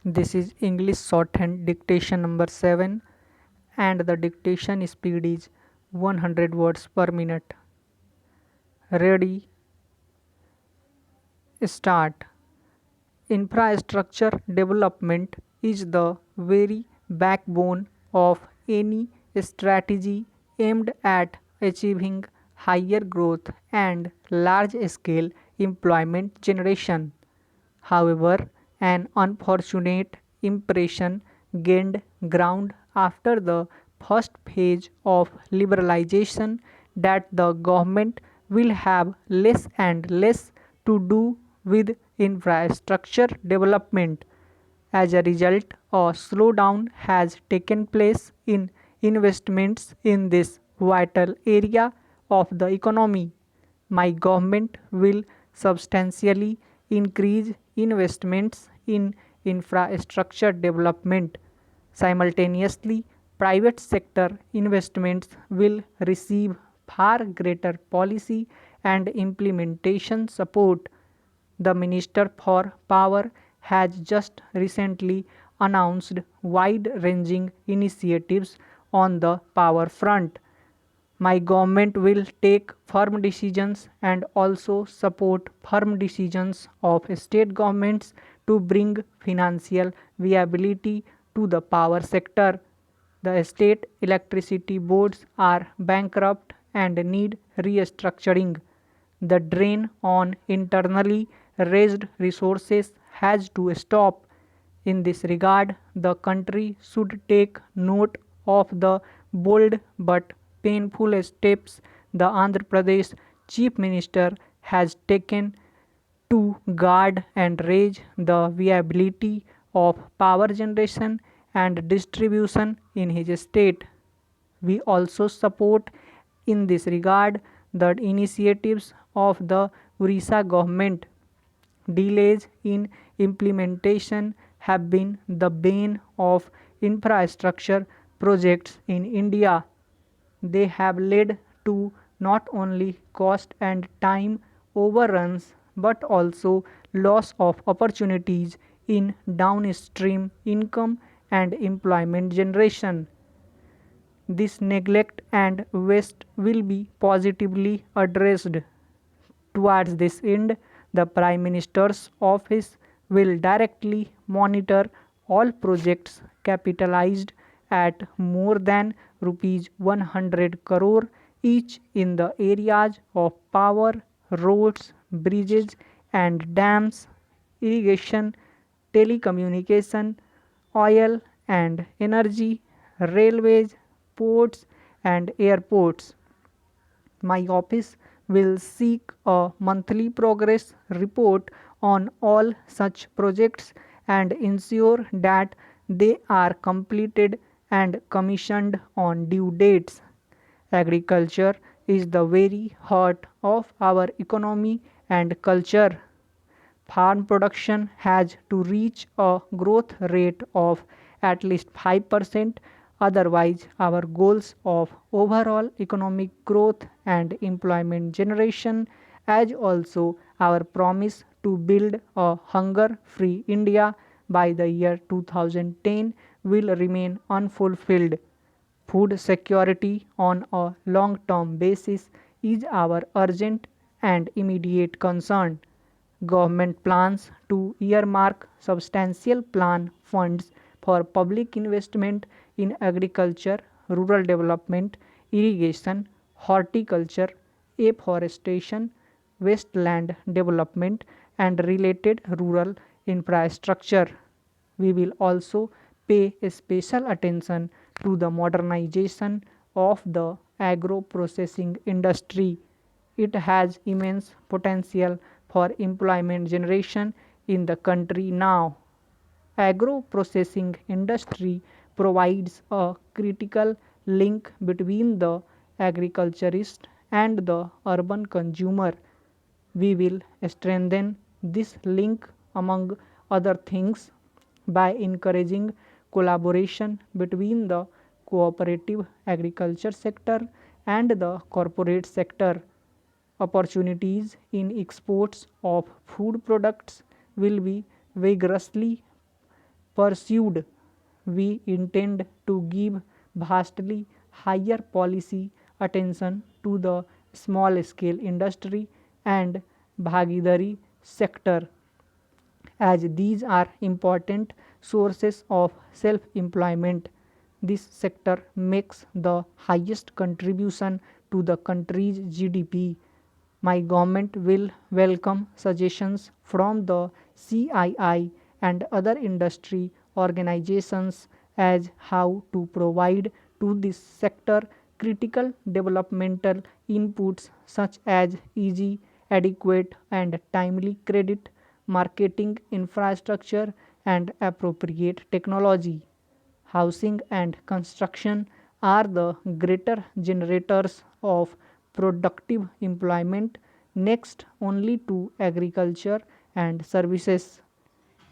This is English shorthand dictation number 7 and the dictation speed is 100 words per minute. Ready? Start. Infrastructure development is the very backbone of any strategy aimed at achieving higher growth and large scale employment generation. However, an unfortunate impression gained ground after the first phase of liberalization that the government will have less and less to do with infrastructure development. As a result, a slowdown has taken place in investments in this vital area of the economy. My government will substantially increase investments in infrastructure development. Simultaneously, private sector investments will receive far greater policy and implementation support. The Minister for Power has just recently announced wide ranging initiatives on the power front. My government will take firm decisions and also support firm decisions of state governments to bring financial viability to the power sector. The state electricity boards are bankrupt and need restructuring. The drain on internally raised resources has to stop. In this regard, the country should take note of the bold but painful steps the Andhra Pradesh Chief Minister has taken to guard and raise the viability of power generation and distribution in his state. We also support in this regard the initiatives of the Orissa government. Delays in implementation have been the bane of infrastructure projects in India. They have led to not only cost and time overruns but also loss of opportunities in downstream income and employment generation. This neglect and waste will be positively addressed. Towards this end, the Prime Minister's office will directly monitor all projects capitalized at more than rupees 100 crore each in the areas of power, roads, bridges and dams, irrigation, telecommunication, oil and energy, railways, ports and airports. My office will seek a monthly progress report on all such projects and ensure that they are completed and commissioned on due dates. Agriculture is the very heart of our economy and culture. Farm production has to reach a growth rate of at least 5%, otherwise, our goals of overall economic growth and employment generation, as also our promise to build a hunger free India by the year 2010, will remain unfulfilled. Food security on a long term basis is our urgent and immediate concern. Government plans to earmark substantial plan funds for public investment in agriculture, rural development, irrigation, horticulture, afforestation, wasteland development, and related rural infrastructure. We will also pay special attention to the modernization of the agro processing industry. It has immense potential for employment generation in the country now. Agro processing industry provides a critical link between the agriculturist and the urban consumer. We will strengthen this link among other things by encouraging collaboration between the cooperative agriculture sector and the corporate sector. Opportunities in exports of food products will be vigorously pursued. We intend to give vastly higher policy attention to the small scale industry and Bhagidari sector, as these are important sources of self employment. This sector makes the highest contribution to the country's GDP. My government will welcome suggestions from the CII and other industry organizations as how to provide to this sector critical developmental inputs such as easy, adequate, and timely credit, marketing infrastructure, and appropriate technology. Housing and construction are the greater generators of productive employment, next only to agriculture and services.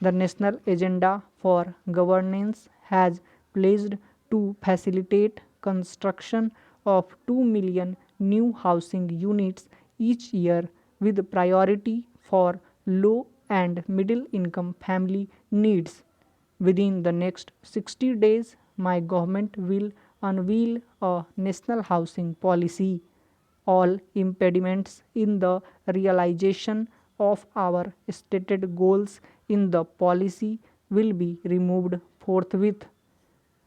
The national agenda for governance has pledged to facilitate construction of 2 million new housing units each year with priority for low and middle income family needs. Within the next 60 days, my government will unveil a national housing policy. All impediments in the realization of our stated goals in the policy will be removed forthwith.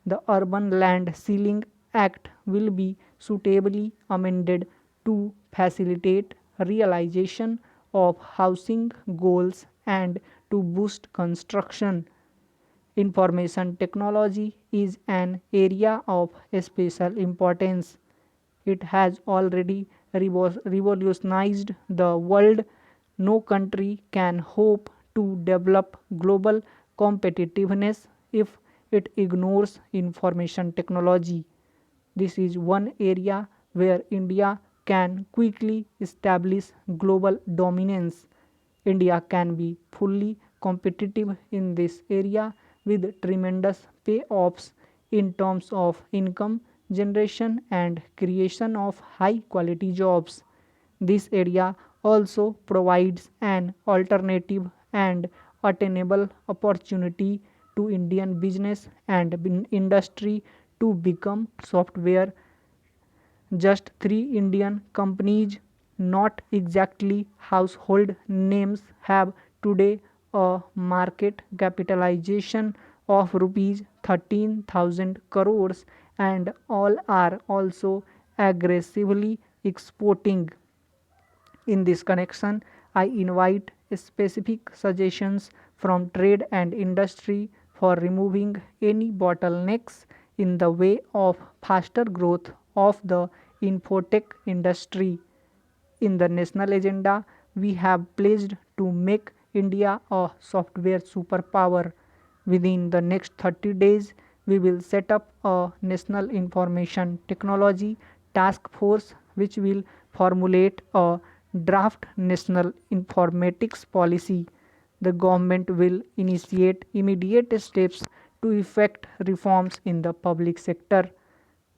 The Urban Land Ceiling Act will be suitably amended to facilitate realization of housing goals and to boost construction. Information technology is an area of special importance. It has already revolutionized the world. No country can hope to develop global competitiveness if it ignores information technology. This is one area where India can quickly establish global dominance. India can be fully competitive in this area with tremendous payoffs in terms of income generation and creation of high quality jobs. This area also provides an alternative and attainable opportunity to Indian business and industry to become software. Just three Indian companies, not exactly household names, have today a market capitalization of rupees 13,000 crores and all are also aggressively exporting. In this connection, I invite specific suggestions from trade and industry for removing any bottlenecks in the way of faster growth of the infotech industry. In the national agenda, we have pledged to make India a software superpower. Within the next 30 days, we will set up a national information technology task force which will formulate a draft national informatics policy. The government will initiate immediate steps to effect reforms in the public sector.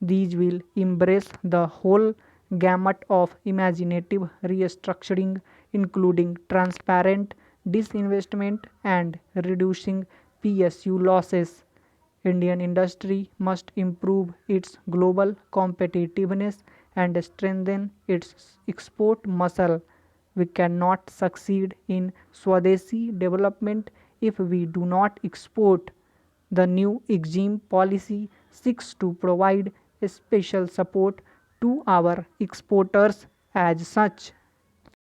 These will embrace the whole gamut of imaginative restructuring, including transparent disinvestment and reducing PSU losses. Indian industry must improve its global competitiveness and strengthen its export muscle. We cannot succeed in Swadeshi development if we do not export. The new EXIM policy seeks to provide special support to our exporters as such.